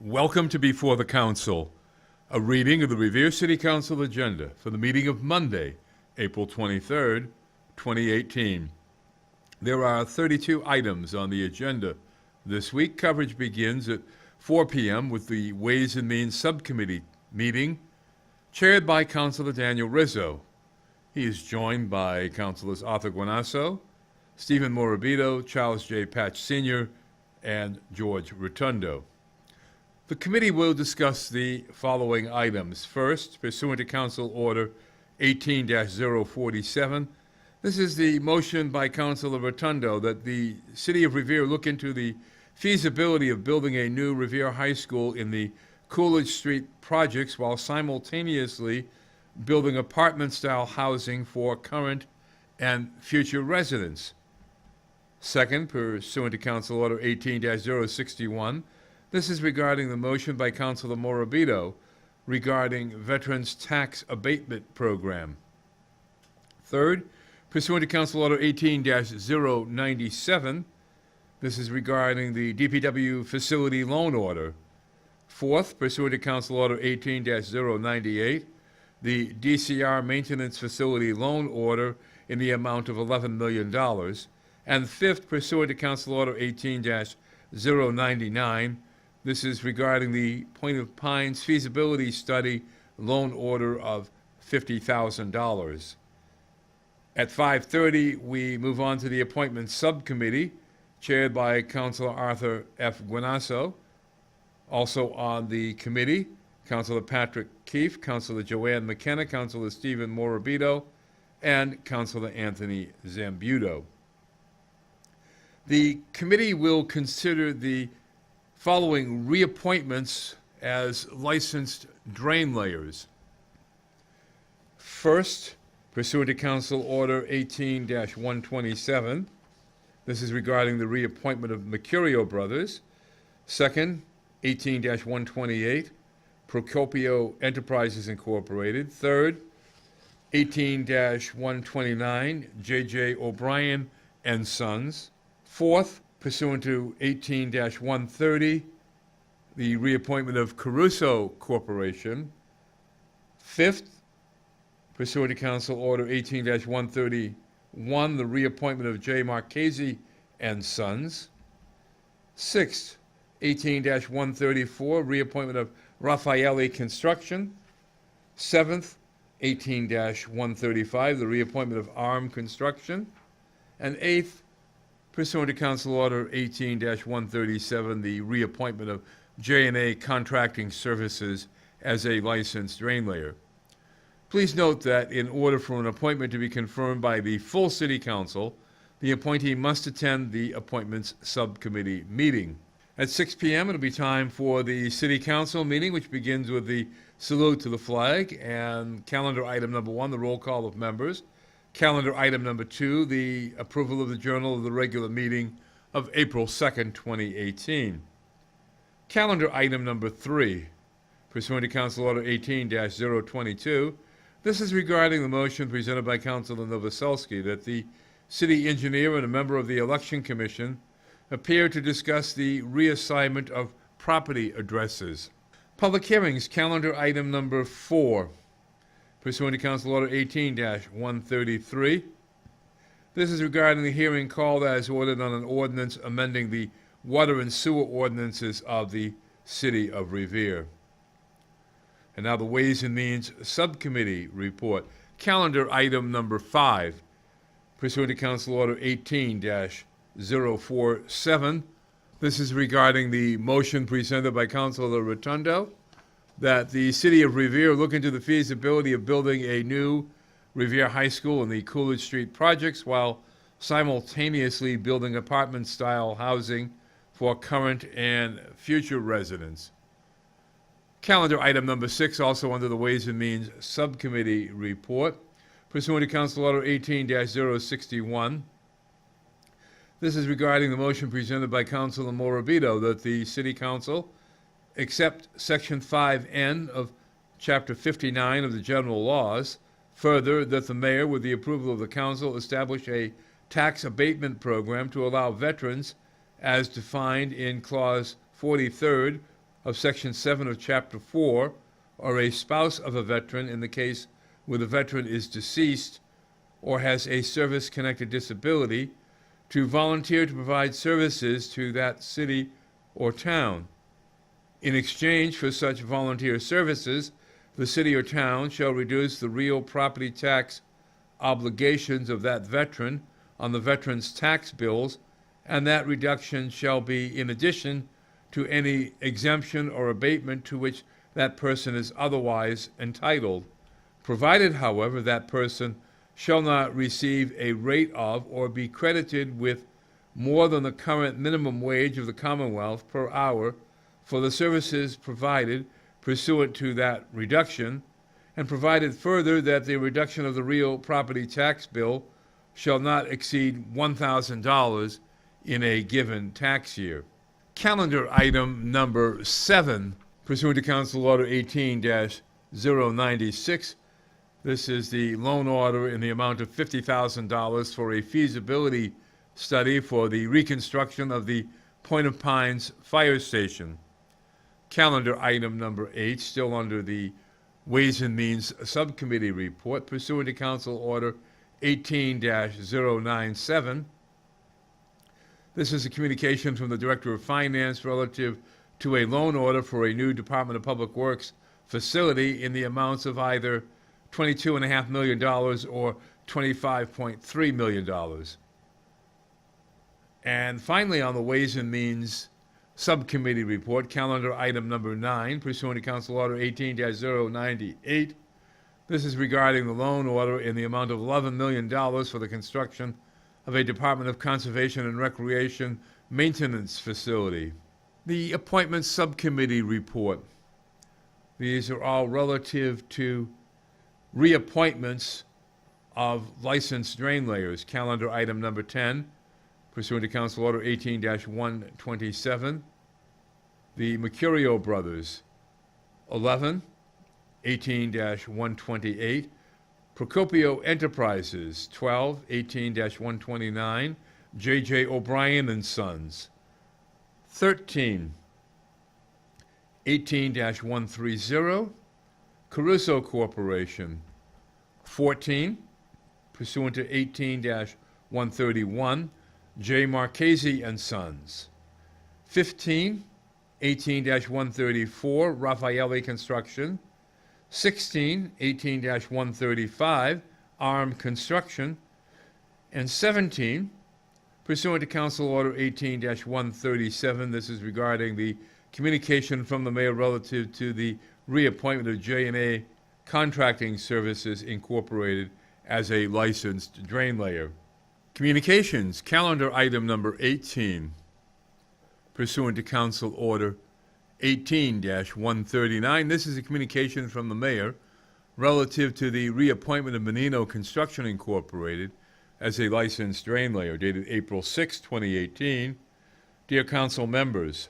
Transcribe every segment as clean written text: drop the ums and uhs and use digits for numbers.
Welcome to Before the Council, a reading of the Revere City Council agenda for the meeting of Monday, April 23rd, 2018. There are 32 items on the agenda this week. Coverage begins at 4 p.m. with the Ways and Means Subcommittee meeting, chaired by Councilor Daniel Rizzo. He is joined by Councilors Arthur Guanasso, Stephen Morabito, Charles J. Patch Sr., and George Rotundo. The committee will discuss the following items. First, pursuant to Council Order 18-047, this is the motion by Councilor Rotundo that the City of Revere look into the feasibility of building a new Revere High School in the Coolidge Street projects while simultaneously building apartment-style housing for current and future residents. Second, pursuant to Council Order 18-061, this is regarding the motion by Councilor Morabito regarding Veterans Tax Abatement Program. Third, pursuant to Council Order 18-097, this is regarding the DPW Facility Loan Order. Fourth, pursuant to Council Order 18-098, the DCR Maintenance Facility Loan Order in the amount of $11 million. And fifth, pursuant to Council Order 18-099, this is regarding the Point of Pines feasibility study loan order of $50,000. At 5:30, we move on to the Appointments Subcommittee, chaired by Councilor Arthur F. Guanasso. Also on the committee, Councilor Patrick Keefe, Councilor Joanne McKenna, Councilor Stephen Morabito, and Councilor Anthony Zambuto. The committee will consider the following reappointments as licensed drain layers. First, pursuant to Council Order 18-127, this is regarding the reappointment of Mercurio Brothers. Second, 18-128, Procopio Enterprises Incorporated. Third, 18-129, J.J. O'Brien and Sons. Fourth, pursuant to 18-130, the reappointment of Caruso Corporation. Fifth, pursuant to Council Order 18-131, the reappointment of J. Marchese and Sons. Sixth, 18-134, reappointment of Raffaelli Construction. Seventh, 18-135, the reappointment of ARM Construction. And eighth, pursuant to Council Order 18-137, the reappointment of J&A Contracting Services as a licensed drain layer. Please note that in order for an appointment to be confirmed by the full City Council, the appointee must attend the Appointments Subcommittee meeting. At 6 p.m., it'll be time for the City Council meeting, which begins with the salute to the flag, and calendar item number 1, the roll call of members. Calendar item number 2, the approval of the journal of the regular meeting of April 2nd, 2018. Calendar item number 3, pursuant to Council Order 18-022, this is regarding the motion presented by Councilor Novoselsky that the city engineer and a member of the Election Commission appear to discuss the reassignment of property addresses. Public hearings, calendar item number 4. Pursuant to Council Order 18-133. This is regarding the hearing called as ordered on an ordinance amending the water and sewer ordinances of the City of Revere. And now the Ways and Means Subcommittee report. Calendar item number 5. Pursuant to Council Order 18-047. This is regarding the motion presented by Councilor Rotundo that the City of Revere look into the feasibility of building a new Revere High School in the Coolidge Street projects while simultaneously building apartment-style housing for current and future residents. Calendar item number 6, also under the Ways and Means Subcommittee report, pursuant to Council Order 18-061. This is regarding the motion presented by Councilor Morabito that the City Council accept Section 5N of Chapter 59 of the General Laws. Further, that the mayor, with the approval of the council, establish a tax abatement program to allow veterans, as defined in Clause 43rd of Section 7 of Chapter 4, or a spouse of a veteran in the case where the veteran is deceased or has a service-connected disability, to volunteer to provide services to that city or town. In exchange for such volunteer services, the city or town shall reduce the real property tax obligations of that veteran on the veteran's tax bills, and that reduction shall be in addition to any exemption or abatement to which that person is otherwise entitled, provided, however, that person shall not receive a rate of or be credited with more than the current minimum wage of the Commonwealth per hour for the services provided pursuant to that reduction, and provided further that the reduction of the real property tax bill shall not exceed $1,000 in a given tax year. Calendar item number 7, pursuant to Council Order 18-096. This is the loan order in the amount of $50,000 for a feasibility study for the reconstruction of the Point of Pines Fire Station. Calendar item number 8, still under the Ways and Means Subcommittee report, pursuant to Council Order 18-097. This is a communication from the Director of Finance relative to a loan order for a new Department of Public Works facility in the amounts of either $22.5 million or $25.3 million. And finally, on the Ways and Means Subcommittee report, calendar item number 9, pursuant to Council Order 18-098. This is regarding the loan order in the amount of $11 million for the construction of a Department of Conservation and Recreation maintenance facility. The Appointments Subcommittee report. These are all relative to reappointments of licensed drain layers. Calendar item number 10, pursuant to Council Order 18-127, the Mercurio Brothers. 11, 18-128, Procopio Enterprises. 12, 18-129, J.J. O'Brien and Sons. 13, 18-130, Caruso Corporation. 14, pursuant to 18-131, J. Marchese and Sons. 15, 18-134, Raffaelli Construction. 16, 18-135, Arm Construction. And 17, pursuant to Council Order 18-137, this is regarding the communication from the mayor relative to the reappointment of J&A Contracting Services Incorporated as a licensed drain layer. Communications, calendar item number 18, pursuant to Council Order 18-139. This is a communication from the mayor relative to the reappointment of Menino Construction Incorporated as a licensed drain layer, dated April 6, 2018. Dear council members,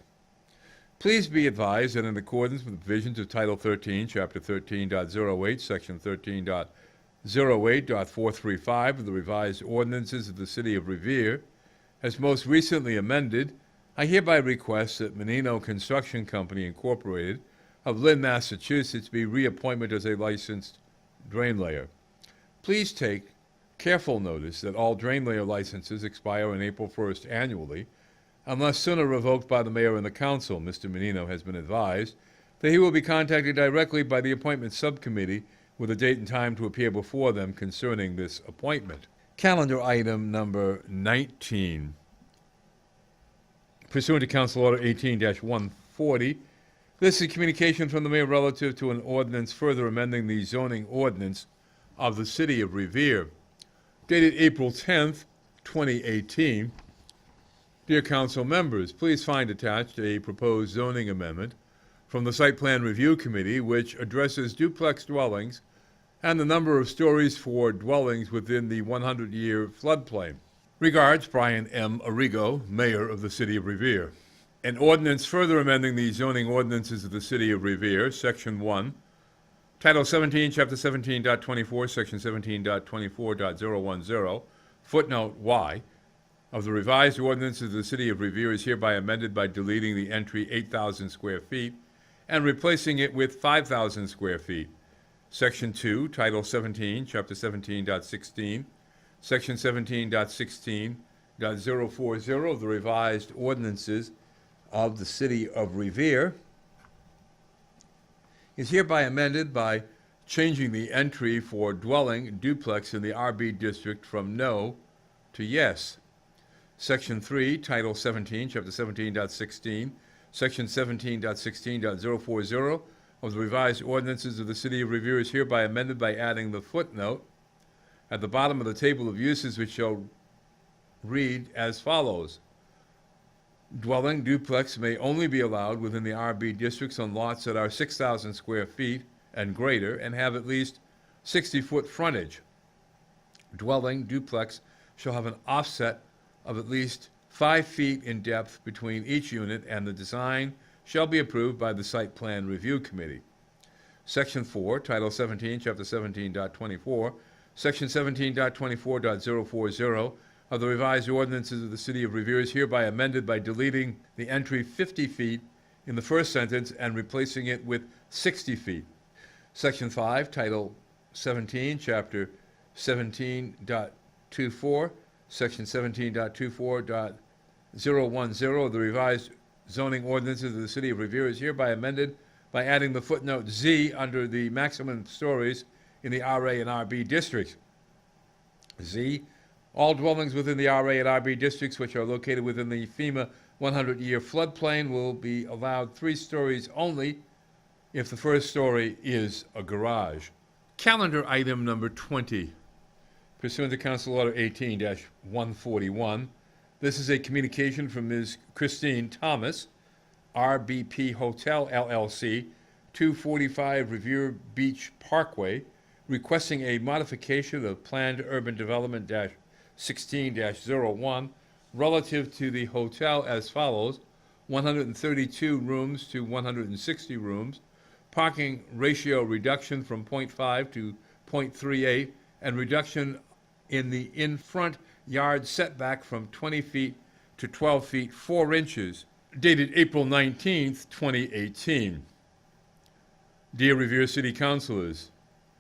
please be advised that in accordance with the provisions of Title 13, Chapter 13.08, Section 13.08.435 of the revised ordinances of the City of Revere, as most recently amended, I hereby request that Menino Construction Company, Incorporated, of Lynn, Massachusetts, be reappointed as a licensed drain layer. Please take careful notice that all drain layer licenses expire on April 1st annually, unless sooner revoked by the mayor and the council. Mr. Menino has been advised that he will be contacted directly by the appointment subcommittee with a date and time to appear before them concerning this appointment. Calendar item number 19. Pursuant to Council Order 18-140, this is communication from the mayor relative to an ordinance further amending the zoning ordinance of the City of Revere, dated April 10th, 2018. Dear council members, please find attached a proposed zoning amendment from the Site Plan Review Committee which addresses duplex dwellings and the number of stories for dwellings within the 100-year floodplain. Regards, Brian M. Arrigo, Mayor of the City of Revere. An ordinance further amending the zoning ordinances of the City of Revere, Section 1, Title 17, Chapter 17.24, Section 17.24.010, footnote Y, of the revised ordinances of the City of Revere is hereby amended by deleting the entry 8,000 square feet and replacing it with 5,000 square feet. Section 2, Title 17, Chapter 17.16, Section 17.16.040 of the revised ordinances of the City of Revere is hereby amended by changing the entry for dwelling duplex in the RB district from no to yes. Section 3, Title 17, Chapter 17.16, Section 17.16.040 of the revised ordinances of the City of Revere is hereby amended by adding the footnote at the bottom of the table of uses, which shall read as follows. Dwelling duplex may only be allowed within the RB districts on lots that are 6,000 square feet and greater and have at least 60-foot frontage. Dwelling duplex shall have an offset of at least 5 feet in depth between each unit, and the design shall be approved by the Site Plan Review Committee. Section 4, Title 17, Chapter 17.24, Section 17.24.040 of the revised ordinances of the City of Revere is hereby amended by deleting the entry 50 feet in the first sentence and replacing it with 60 feet. Section 5, Title 17, Chapter 17.24, Section 17.24.010 of the revised zoning ordinances of the City of Revere is hereby amended by adding the footnote Z under the maximum stories in the RA and RB districts. Z, all dwellings within the RA and RB districts which are located within the FEMA 100-year floodplain will be allowed 3 stories only if the first story is a garage. Calendar item number 20. Pursuant to Council Order 18-141, this is a communication from Ms. Christine Thomas, RBP Hotel LLC, 245 Revere Beach Parkway, requesting a modification of Planned Urban Development 16-01 relative to the hotel as follows: 132 rooms to 160 rooms, parking ratio reduction from 0.5 to 0.38, and reduction in the in-front yard setback from 20 feet to 12 feet 4 inches, dated April 19th, 2018. Dear Revere City Councilors,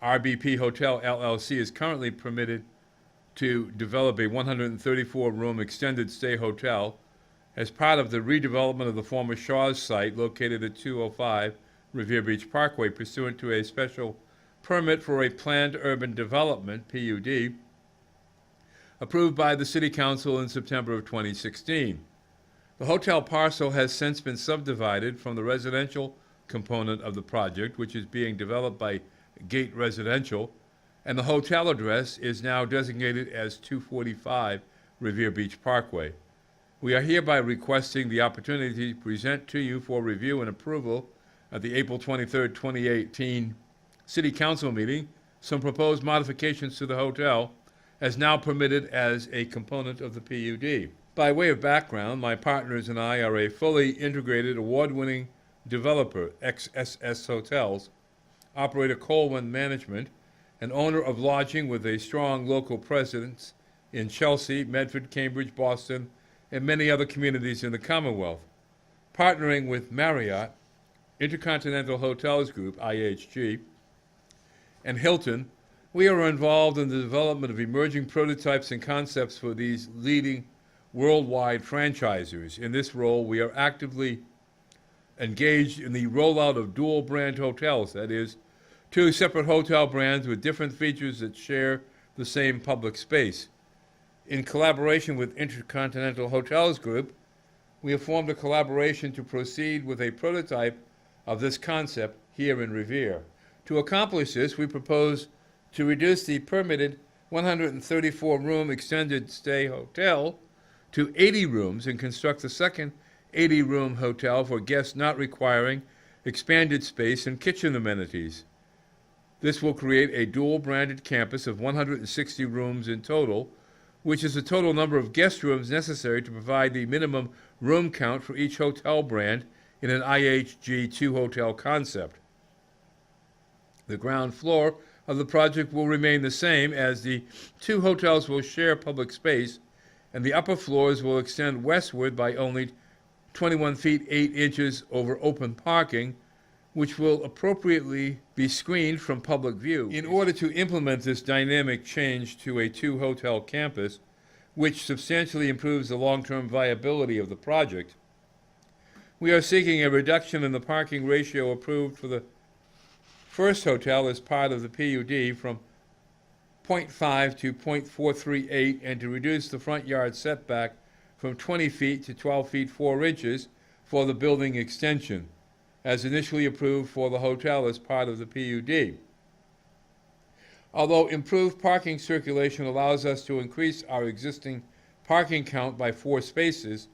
RBP Hotel LLC is currently permitted to develop a 134-room extended stay hotel as part of the redevelopment of the former Shaw's site located at 205 Revere Beach Parkway pursuant to a special permit for a planned urban development, PUD, approved by the City Council in September of 2016. The hotel parcel has since been subdivided from the residential component of the project, which is being developed by Gate Residential, and the hotel address is now designated as 245 Revere Beach Parkway. We are hereby requesting the opportunity to present to you for review and approval at the April 23, 2018 City Council meeting some proposed modifications to the hotel as now permitted as a component of the PUD. By way of background, my partners and I are a fully integrated, award-winning developer, XSS Hotels, operator Colwyn Management, and owner of lodging with a strong local presence in Chelsea, Medford, Cambridge, Boston, and many other communities in the Commonwealth. Partnering with Marriott, Intercontinental Hotels Group, IHG, and Hilton, we are involved in the development of emerging prototypes and concepts for these leading worldwide franchisors. In this role, we are actively engaged in the rollout of dual brand hotels, that is, 2 separate hotel brands with different features that share the same public space. In collaboration with Intercontinental Hotels Group, we have formed a collaboration to proceed with a prototype of this concept here in Revere. To accomplish this, we propose to reduce the permitted 134-room extended stay hotel to 80 rooms and construct a second 80-room hotel for guests not requiring expanded space and kitchen amenities. This will create a dual-branded campus of 160 rooms in total, which is the total number of guest rooms necessary to provide the minimum room count for each hotel brand in an IHG 2-hotel concept. The ground floor of the project will remain the same, as the 2 hotels will share public space, and the upper floors will extend westward by only 21 feet 8 inches over open parking, which will appropriately be screened from public view. In order to implement this dynamic change to a two-hotel campus, which substantially improves the long-term viability of the project, we are seeking a reduction in the parking ratio approved for the first hotel as part of the PUD from 0.5 to 0.438 and to reduce the front yard setback from 20 feet to 12 feet 4 inches for the building extension, as initially approved for the hotel as part of the PUD. Although improved parking circulation allows us to increase our existing parking count by 4 spaces,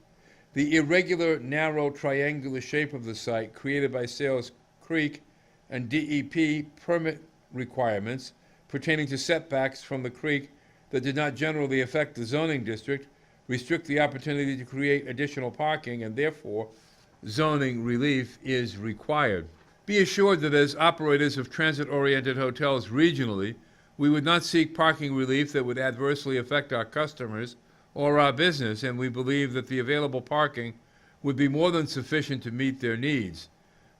the irregular, narrow, triangular shape of the site created by Sales Creek and DEP permit requirements pertaining to setbacks from the creek that did not generally affect the zoning district restrict the opportunity to create additional parking, and therefore zoning relief is required. Be assured that as operators of transit-oriented hotels regionally, we would not seek parking relief that would adversely affect our customers or our business, and we believe that the available parking would be more than sufficient to meet their needs.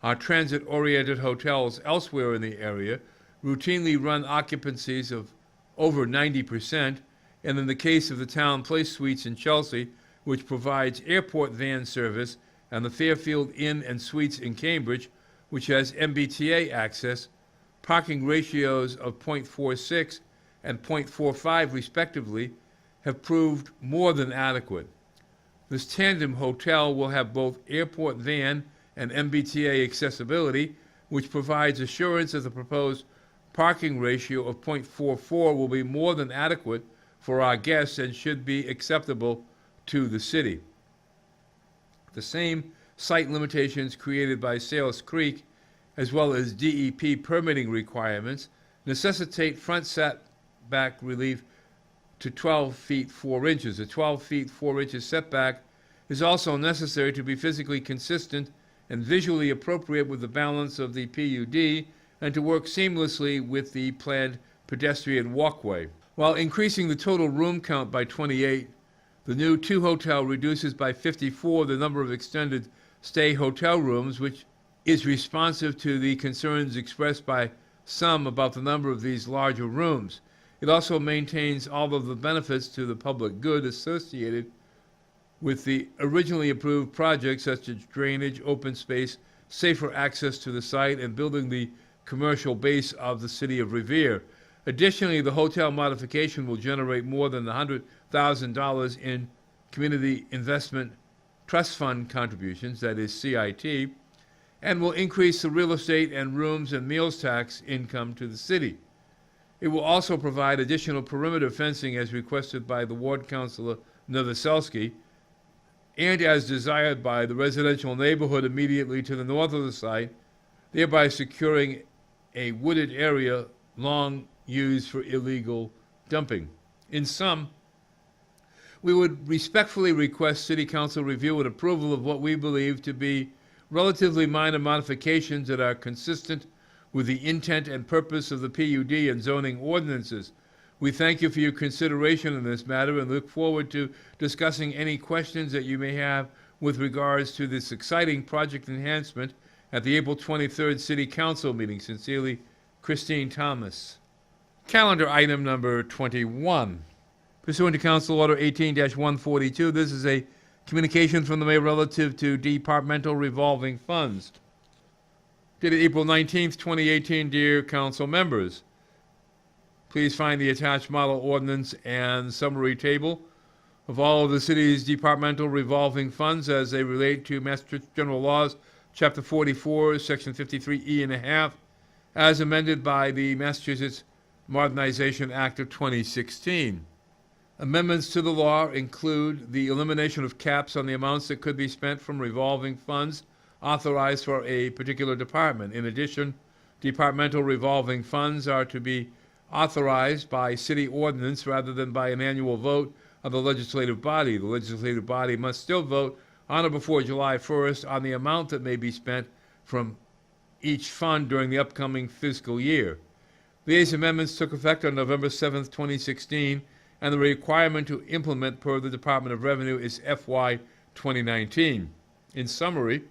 Our transit-oriented hotels elsewhere in the area routinely run occupancies of over 90%, and in the case of the Town Place Suites in Chelsea, which provides airport van service, and the Fairfield Inn and Suites in Cambridge, which has MBTA access, parking ratios of 0.46 and 0.45 respectively have proved more than adequate. This tandem hotel will have both airport van and MBTA accessibility, which provides assurance that the proposed parking ratio of 0.44 will be more than adequate for our guests and should be acceptable to the city. The same site limitations created by Sales Creek, as well as DEP permitting requirements, necessitate front setback relief to 12 feet 4 inches. A 12 feet 4 inches setback is also necessary to be physically consistent and visually appropriate with the balance of the PUD and to work seamlessly with the planned pedestrian walkway. While increasing the total room count by 28, the new two-hotel reduces by 54 the number of extended stay hotel rooms, which is responsive to the concerns expressed by some about the number of these larger rooms. It also maintains all of the benefits to the public good associated with the originally approved projects, such as drainage, open space, safer access to the site, and building the commercial base of the city of Revere. Additionally, the hotel modification will generate more than $100,000 in Community Investment Trust Fund contributions, that is CIT, and will increase the real estate and rooms and meals tax income to the city. It will also provide additional perimeter fencing as requested by the Ward Councilor Novoselsky and as desired by the residential neighborhood immediately to the north of the site, thereby securing a wooded area long used for illegal dumping. In sum, we would respectfully request City Council review and approval of what we believe to be relatively minor modifications that are consistent with the intent and purpose of the PUD and zoning ordinances. We thank you for your consideration in this matter and look forward to discussing any questions that you may have with regards to this exciting project enhancement at the April 23rd City Council meeting. Sincerely, Christine Thomas. Calendar item number 21. Pursuant to Council Order 18-142, this is a communication from the mayor relative to departmental revolving funds. Dated April 19th, 2018, dear council members. Please find the attached model ordinance and summary table of all of the city's departmental revolving funds as they relate to Massachusetts General Laws, Chapter 44, Section 53E and a half, as amended by the Massachusetts Modernization Act of 2016. Amendments to the law include the elimination of caps on the amounts that could be spent from revolving funds authorized for a particular department. In addition, departmental revolving funds are to be authorized by city ordinance rather than by an annual vote of the legislative body. The legislative body must still vote on or before July 1st on the amount that may be spent from each fund during the upcoming fiscal year. These amendments took effect on November 7th, 2016, and the requirement to implement per the Department of Revenue is FY 2019. In summary,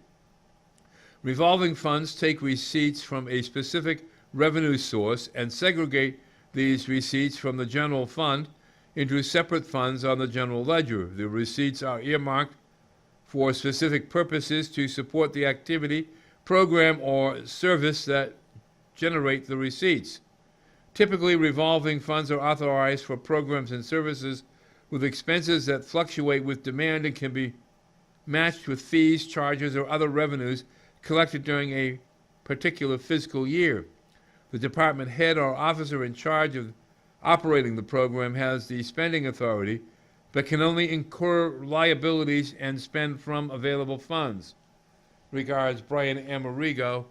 Revolving funds take receipts from a specific revenue source and segregate these receipts from the general fund into separate funds on the general ledger. The receipts are earmarked for specific purposes to support the activity, program, or service that generate the receipts. Typically, revolving funds are authorized for programs and services with expenses that fluctuate with demand and can be matched with fees, charges, or other revenues collected during a particular fiscal year. The department head or officer in charge of operating the program has the spending authority, but can only incur liabilities and spend from available funds. Regards, Brian Amerigo,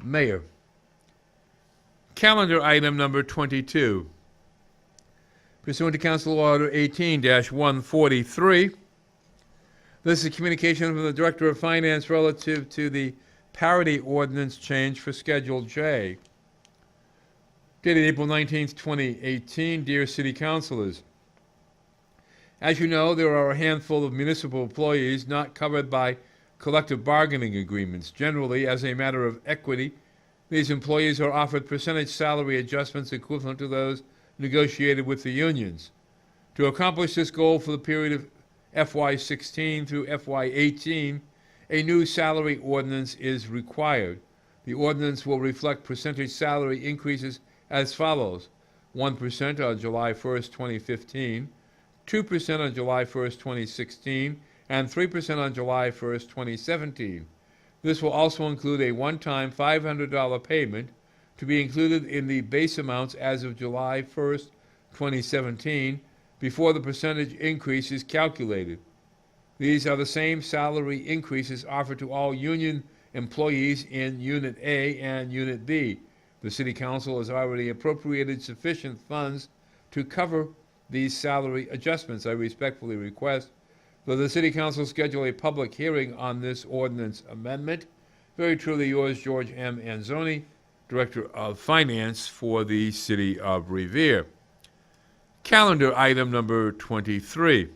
Mayor. Calendar item number 22. Pursuant to Council Order 18-143, this is a communication from the Director of Finance relative to the parity ordinance change for Schedule J. Dated April 19th, 2018, dear City Councilors. As you know, there are a handful of municipal employees not covered by collective bargaining agreements. Generally, as a matter of equity, these employees are offered percentage salary adjustments equivalent to those negotiated with the unions. To accomplish this goal for the period of FY16 through FY18, a new salary ordinance is required. The ordinance will reflect percentage salary increases as follows: 1% on July 1st, 2015, 2% on July 1st, 2016, and 3% on July 1st, 2017. This will also include a one-time $500 payment to be included in the base amounts as of July 1st, 2017, before the percentage increase is calculated. These are the same salary increases offered to all union employees in Unit A and Unit B. The City Council has already appropriated sufficient funds to cover these salary adjustments. I respectfully request that the City Council schedule a public hearing on this ordinance amendment. Very truly yours, George M. Anzoni, Director of Finance for the City of Revere. Calendar item number 23.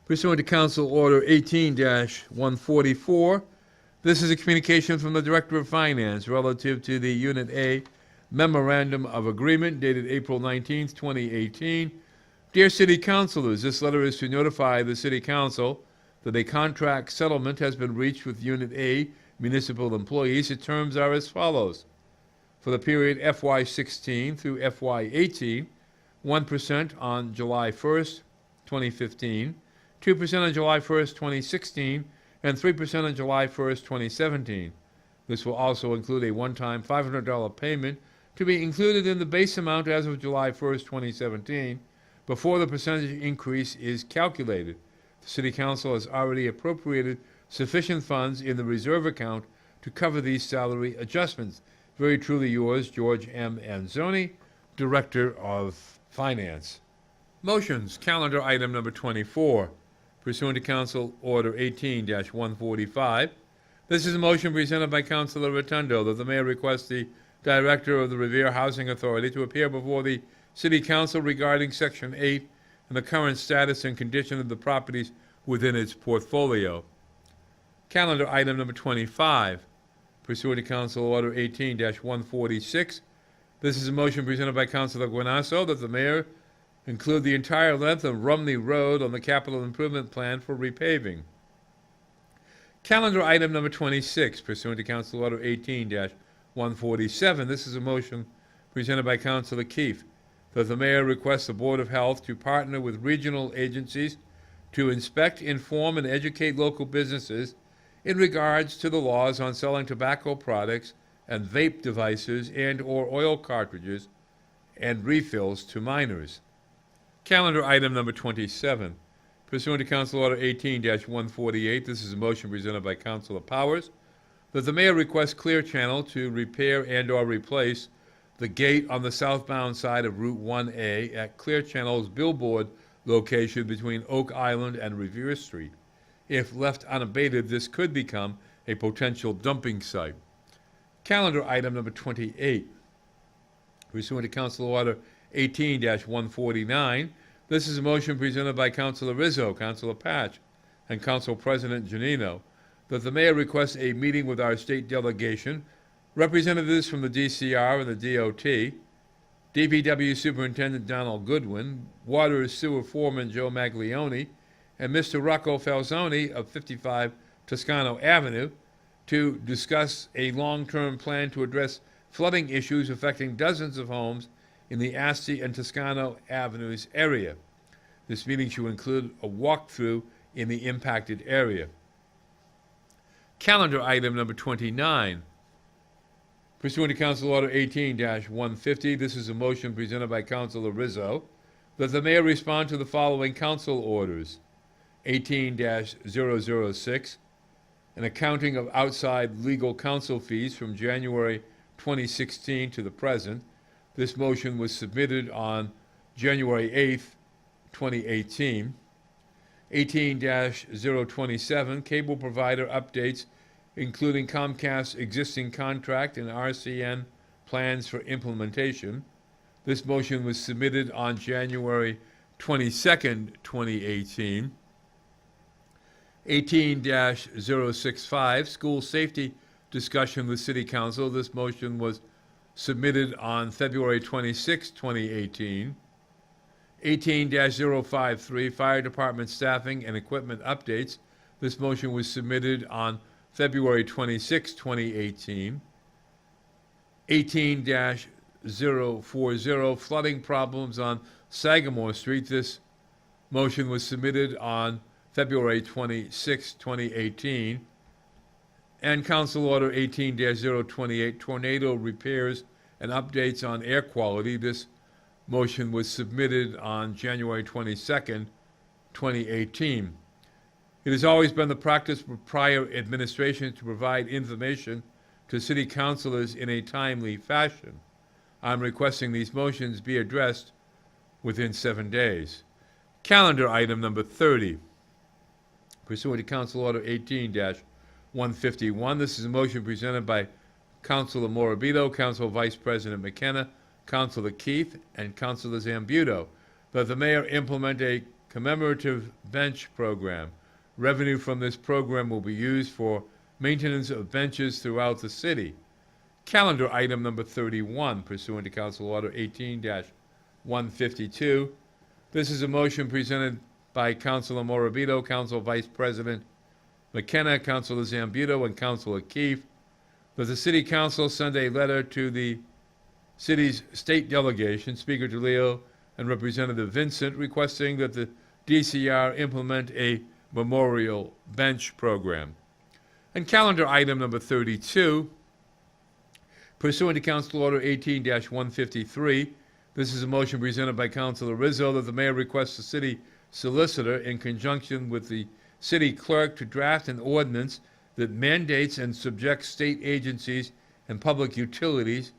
Pursuant to Council Order 18-144, this is a communication from the Director of Finance relative to the Unit A Memorandum of Agreement dated April 19th, 2018. Dear City Councilors, this letter is to notify the City Council that a contract settlement has been reached with Unit A municipal employees. The terms are as follows. For the period FY16 through FY18, 1% on July 1st, 2015, 2% on July 1st, 2016, and 3% on July 1st, 2017. This will also include a one-time $500 payment to be included in the base amount as of July 1st, 2017, before the percentage increase is calculated. The City Council has already appropriated sufficient funds in the reserve account to cover these salary adjustments. Very truly yours, George M. Anzoni, Director of Finance. Motions, calendar item number 24. Pursuant to Council Order 18-145, this is a motion presented by Councilor Rotundo that the Mayor requests the Director of the Revere Housing Authority to appear before the City Council regarding Section 8 and the current status and condition of the properties within its portfolio. Calendar item number 25. Pursuant to Council Order 18-146, this is a motion presented by Councilor Guanasso that the Mayor include the entire length of Rumney Road on the capital improvement plan for repaving. Calendar item number 26, pursuant to Council Order 18-147, this is a motion presented by Councilor Keefe that the Mayor requests the Board of Health to partner with regional agencies to inspect, inform, and educate local businesses in regards to the laws on selling tobacco products and vape devices and/or oil cartridges and refills to minors. Calendar item number 27. Pursuant to Council Order 18-148, this is a motion presented by Councilor Powers that the Mayor requests Clear Channel to repair and/or replace the gate on the southbound side of Route 1A at Clear Channel's billboard location between Oak Island and Revere Street. If left unabated, this could become a potential dumping site. Calendar item number 28. Pursuant to Council Order 18-149, this is a motion presented by Councilor Rizzo, Councilor Patch, and Council President Janino that the mayor requests a meeting with our state delegation, representatives from the DCR and the DOT, DPW Superintendent Donald Goodwin, Water Sewer Foreman Joe Maglione, and Mr. Rocco Falzoni of 55 Toscano Avenue to discuss a long-term plan to address flooding issues affecting dozens of homes in the Asti and Toscano Avenues area. This meeting should include a walkthrough in the impacted area. Calendar item number 29. Pursuant to Council Order 18-150, this is a motion presented by Councilor Rizzo that the mayor respond to the following council orders. 18-006, an accounting of outside legal counsel fees from January 2016 to the present. This motion was submitted on January 8th, 2018. 18-027, cable provider updates, including Comcast's existing contract and RCN plans for implementation. This motion was submitted on January 22nd, 2018. 18-065, school safety discussion with City Council. This motion was submitted on February 26, 2018. 18-053, fire department staffing and equipment updates. This motion was submitted on February 26, 2018. 18-040, flooding problems on Sagamore Street. This motion was submitted on February 26, 2018. And Council Order 18-028, tornado repairs and updates on air quality. This motion was submitted on January 22nd, 2018. It has always been the practice for prior administration to provide information to city councilors in a timely fashion. I'm requesting these motions be addressed within 7 days. Calendar item number 30. Pursuant to Council Order 18-151, this is a motion presented by Councilor Morabito, Council Vice President McKenna, Councilor Keith, and Councilor Zambuto, that the mayor implement a commemorative bench program. Revenue from this program will be used for maintenance of benches throughout the city. Calendar item number 31, pursuant to Council Order 18-152. This is a motion presented by Councilor Morabito, Council Vice President McKenna, Councilor Zambuto, and Councilor Keefe, that the City Council send a letter to the city's state delegation, Speaker DeLeo and Representative Vincent, requesting that the DCR implement a memorial bench program. And calendar item number 32, pursuant to Council Order 18-153, this is a motion presented by Councilor Rizzo that the mayor requests the city solicitor, in conjunction with the city clerk, to draft an ordinance that mandates and subjects state agencies and public utilities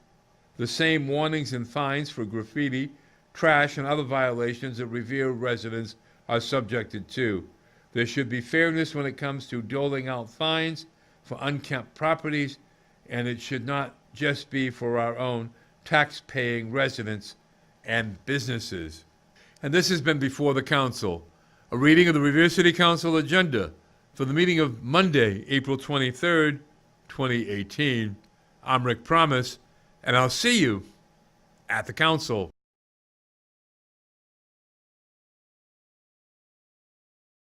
the same warnings and fines for graffiti, trash, and other violations that Revere residents are subjected to. There should be fairness when it comes to doling out fines for unkept properties, and it should not just be for our own tax-paying residents and businesses. And this has been before the council. A reading of the Revere City Council agenda for the meeting of Monday, April 23rd, 2018. I'm Rick Promise, and I'll see you at the council.